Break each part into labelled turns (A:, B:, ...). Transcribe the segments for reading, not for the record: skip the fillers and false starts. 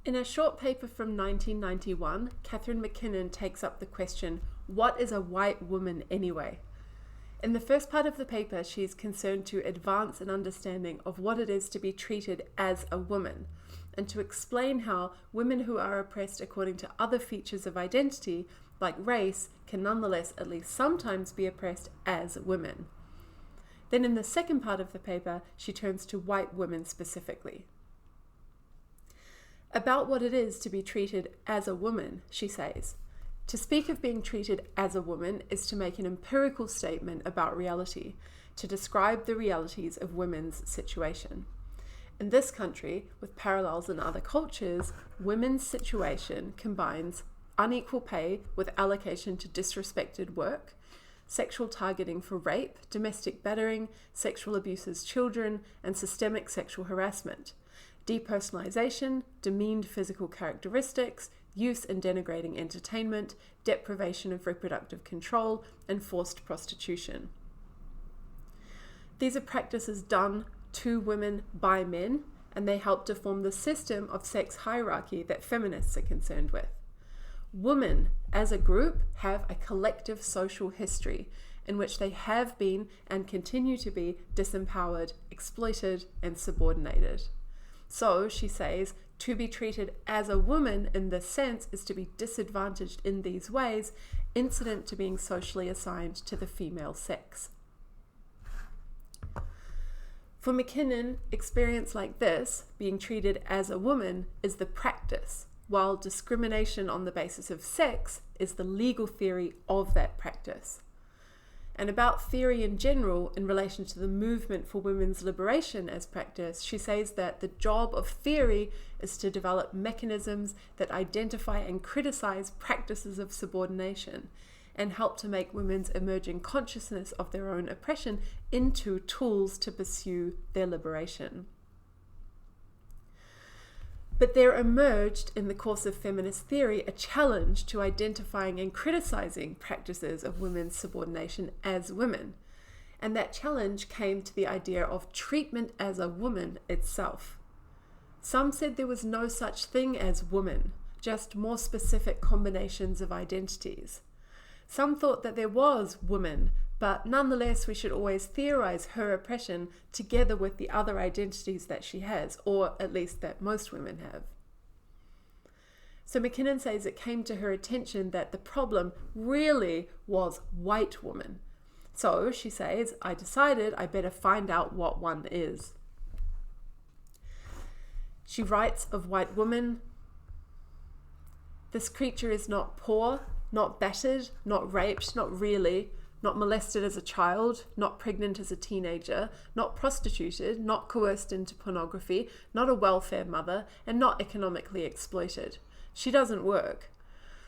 A: In a short paper from 1991, Catherine McKinnon takes up the question, what is a white woman anyway? In the first part of the paper, she is concerned to advance an understanding of what it is to be treated as a woman, and to explain how women who are oppressed according to other features of identity, like race, can nonetheless at least sometimes be oppressed as women. Then in the second part of the paper, she turns to white women specifically. About what it is to be treated as a woman, she says, to speak of being treated as a woman is to make an empirical statement about reality, to describe the realities of women's situation. In this country, with parallels in other cultures, women's situation combines unequal pay with allocation to disrespected work, sexual targeting for rape, domestic battering, sexual abuse as children, and systemic sexual harassment, depersonalization, demeaned physical characteristics, use and denigrating entertainment, deprivation of reproductive control, and forced prostitution. These are practices done to women by men, and they help to form the system of sex hierarchy that feminists are concerned with. Women, as a group, have a collective social history in which they have been and continue to be disempowered, exploited, and subordinated. So, she says, to be treated as a woman in this sense is to be disadvantaged in these ways, incident to being socially assigned to the female sex. For McKinnon, experience like this, being treated as a woman, is the practice, while discrimination on the basis of sex is the legal theory of that practice. And about theory in general in relation to the movement for women's liberation as practice, she says that the job of theory is to develop mechanisms that identify and criticize practices of subordination and help to make women's emerging consciousness of their own oppression into tools to pursue their liberation. But there emerged in the course of feminist theory a challenge to identifying and criticizing practices of women's subordination as women. And that challenge came to the idea of treatment as a woman itself. Some said there was no such thing as woman, just more specific combinations of identities. Some thought that there was woman, but nonetheless we should always theorize her oppression together with the other identities that she has, or at least that most women have. So McKinnon says it came to her attention that the problem really was white woman. So she says, I decided I better find out what one is. She writes of white woman, this creature is not poor, not battered, not raped, not really, not molested as a child, not pregnant as a teenager, not prostituted, not coerced into pornography, not a welfare mother, and not economically exploited. She doesn't work.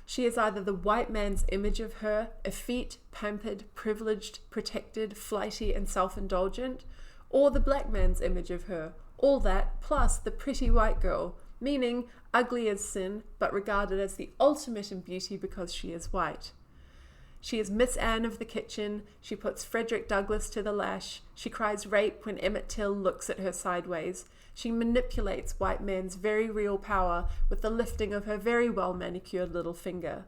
A: She is either the white man's image of her, effete, pampered, privileged, protected, flighty, and self-indulgent, or the black man's image of her, all that plus the pretty white girl, meaning ugly as sin, but regarded as the ultimate in beauty because she is white. She is Miss Anne of the kitchen, she puts Frederick Douglass to the lash, she cries rape when Emmett Till looks at her sideways, she manipulates white men's very real power with the lifting of her very well manicured little finger.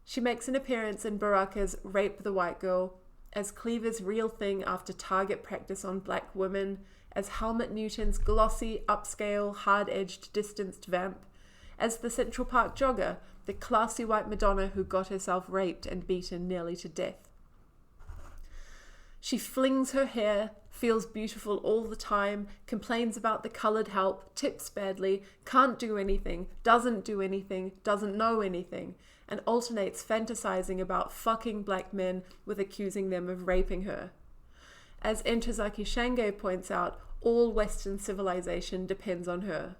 A: She makes an appearance in Baraka's Rape the White Girl, as Cleaver's Real Thing after target practice on black women, as Helmut Newton's glossy, upscale, hard-edged, distanced vamp, as the Central Park jogger, the classy white Madonna who got herself raped and beaten nearly to death. She flings her hair, feels beautiful all the time, complains about the coloured help, tips badly, can't do anything, doesn't know anything, and alternates fantasizing about fucking black men with accusing them of raping her. As Ntozake Shange points out, all Western civilization depends on her.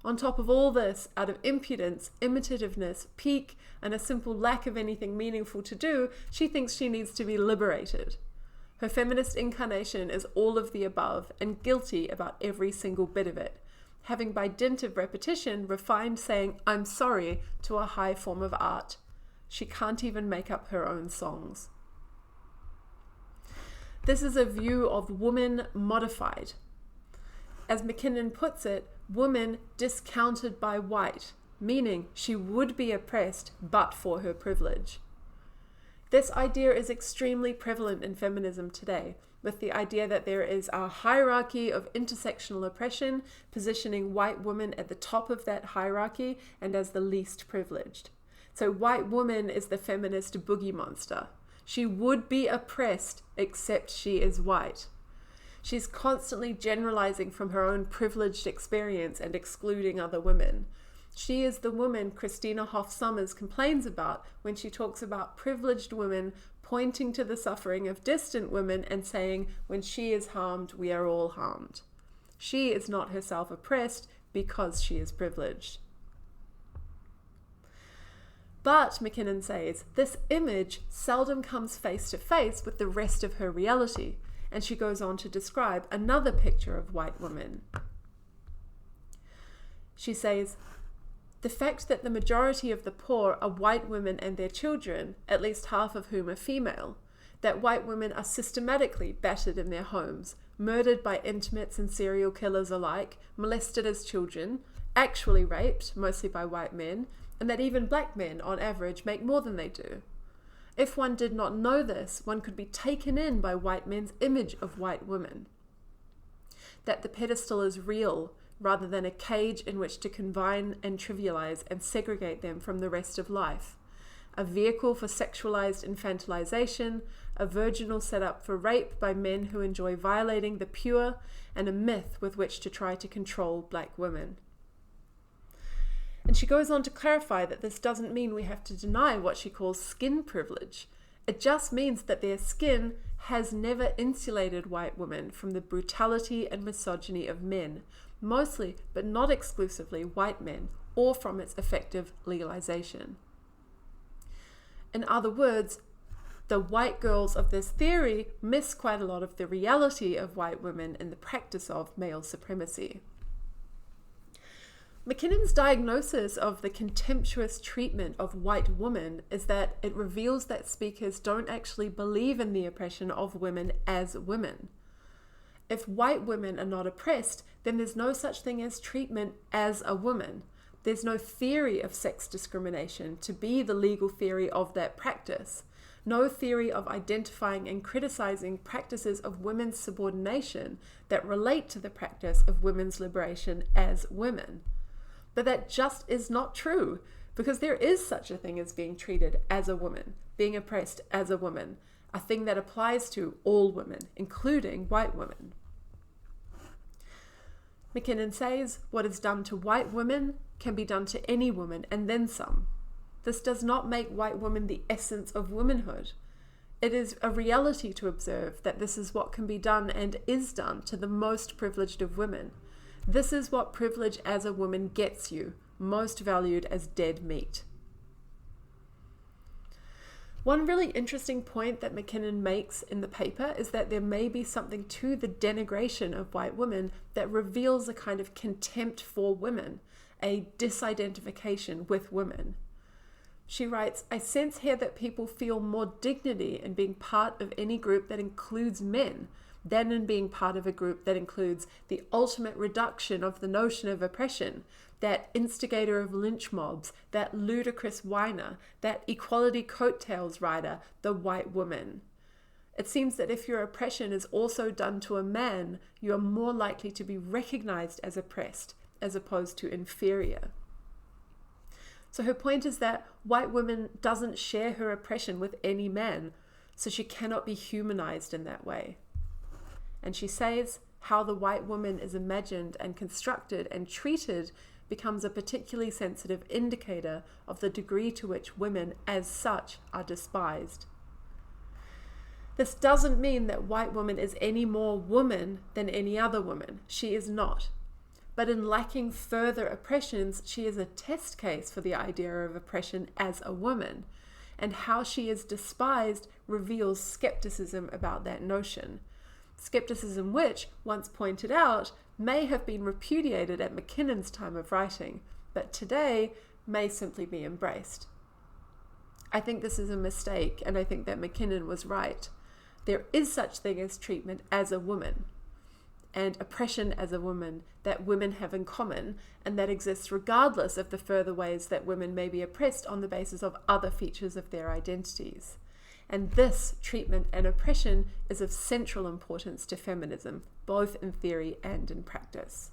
A: On top of all this, out of impudence, imitativeness, pique, and a simple lack of anything meaningful to do, she thinks she needs to be liberated. Her feminist incarnation is all of the above and guilty about every single bit of it, having by dint of repetition refined saying "I'm sorry" to a high form of art. She can't even make up her own songs. This is a view of woman modified. As McKinnon puts it, woman discounted by white, meaning she would be oppressed but for her privilege. This idea is extremely prevalent in feminism today, with the idea that there is a hierarchy of intersectional oppression, positioning white women at the top of that hierarchy and as the least privileged. So white woman is the feminist boogie monster. She would be oppressed except she is white. She's constantly generalizing from her own privileged experience and excluding other women. She is the woman Christina Hoff Sommers complains about when she talks about privileged women pointing to the suffering of distant women and saying, when she is harmed, we are all harmed. She is not herself oppressed because she is privileged. But, McKinnon says, this image seldom comes face to face with the rest of her reality, and she goes on to describe another picture of white women. She says, the fact that the majority of the poor are white women and their children, at least half of whom are female, that white women are systematically battered in their homes, murdered by intimates and serial killers alike, molested as children, actually raped, mostly by white men, and that even black men, on average, make more than they do. If one did not know this, one could be taken in by white men's image of white women. That the pedestal is real, rather than a cage in which to confine and trivialize and segregate them from the rest of life. A vehicle for sexualized infantilization, a virginal setup for rape by men who enjoy violating the pure, and a myth with which to try to control black women. And she goes on to clarify that this doesn't mean we have to deny what she calls skin privilege. It just means that their skin has never insulated white women from the brutality and misogyny of men, mostly, but not exclusively, white men, or from its effective legalization. In other words, the white girls of this theory miss quite a lot of the reality of white women in the practice of male supremacy. McKinnon's diagnosis of the contemptuous treatment of white women is that it reveals that speakers don't actually believe in the oppression of women as women. If white women are not oppressed, then there's no such thing as treatment as a woman. There's no theory of sex discrimination to be the legal theory of that practice. No theory of identifying and criticizing practices of women's subordination that relate to the practice of women's liberation as women. But that just is not true, because there is such a thing as being treated as a woman, being oppressed as a woman, a thing that applies to all women, including white women. McKinnon says, what is done to white women can be done to any woman, and then some. This does not make white women the essence of womanhood. It is a reality to observe that this is what can be done and is done to the most privileged of women. This is what privilege as a woman gets you, most valued as dead meat. One really interesting point that McKinnon makes in the paper is that there may be something to the denigration of white women that reveals a kind of contempt for women, a disidentification with women. She writes, I sense here that people feel more dignity in being part of any group that includes men than in being part of a group that includes the ultimate reduction of the notion of oppression, that instigator of lynch mobs, that ludicrous whiner, that equality coattails rider, the white woman. It seems that if your oppression is also done to a man, you are more likely to be recognized as oppressed, as opposed to inferior. So her point is that white woman doesn't share her oppression with any man, so she cannot be humanized in that way. And she says how the white woman is imagined and constructed and treated becomes a particularly sensitive indicator of the degree to which women as such are despised. This doesn't mean that white woman is any more woman than any other woman. She is not. But in lacking further oppressions, she is a test case for the idea of oppression as a woman, and how she is despised reveals skepticism about that notion. Skepticism which, once pointed out, may have been repudiated at McKinnon's time of writing, but today may simply be embraced. I think this is a mistake, and I think that McKinnon was right. There is such thing as treatment as a woman, and oppression as a woman that women have in common, and that exists regardless of the further ways that women may be oppressed on the basis of other features of their identities. And this treatment and oppression is of central importance to feminism, both in theory and in practice.